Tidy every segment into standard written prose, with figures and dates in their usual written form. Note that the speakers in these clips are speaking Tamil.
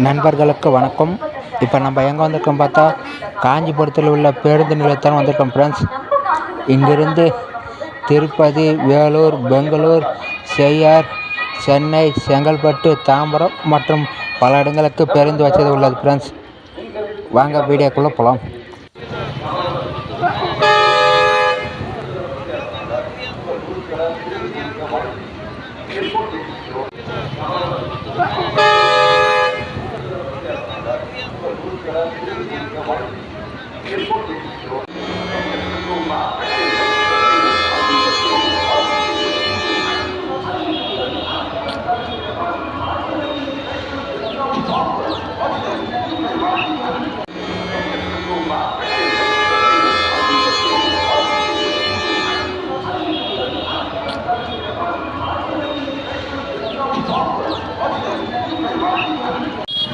நண்பர்களுக்கு வணக்கம். இப்போ நம்ம எங்கே வந்திருக்கோம் பார்த்தா காஞ்சிபுரத்தில் உள்ள பேருந்து நிலையத்தான் வந்திருக்கோம் ஃப்ரெண்ட்ஸ். இங்கிருந்து திருப்பதி, வேலூர், பெங்களூர், செய்யார், சென்னை, செங்கல்பட்டு, தாம்பரம் மற்றும் பல இடங்களுக்கு பேருந்து வசதி உள்ளது ஃப்ரெண்ட்ஸ். வாங்க வீடியோக்குள்ளே போகலாம்.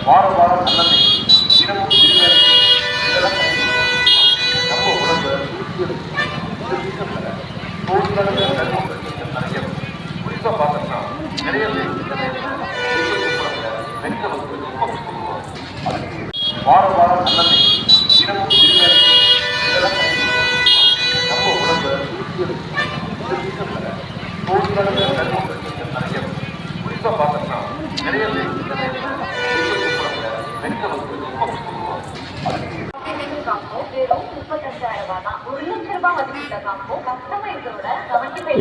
வாரம் வாரம் நல்லெண்ணெய் தினமும் இதெல்லாம் நம்ம உடம்புல நிறைய குறிப்பாக பார்த்தோம்னா நிறைய வாரம் வாரம் நல்லெண்ணெய் தினமும் இதெல்லாம் நம்ம உடம்புல நிறைய குறிப்பாக பார்த்தோம்னா நிறைய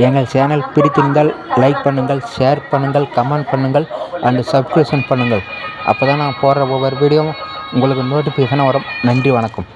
எங்கள் சேனல் பிடித்திருந்தால் லைக் பண்ணுங்கள், ஷேர் பண்ணுங்கள், கமெண்ட் பண்ணுங்கள் அண்ட் சப்ஸ்கிரிப்ஷன் பண்ணுங்கள். அப்போ தான் நான் போடுற ஒவ்வொரு வீடியோவும் உங்களுக்கு நோட்டிஃபிகேஷனாக வரும். நன்றி, வணக்கம்.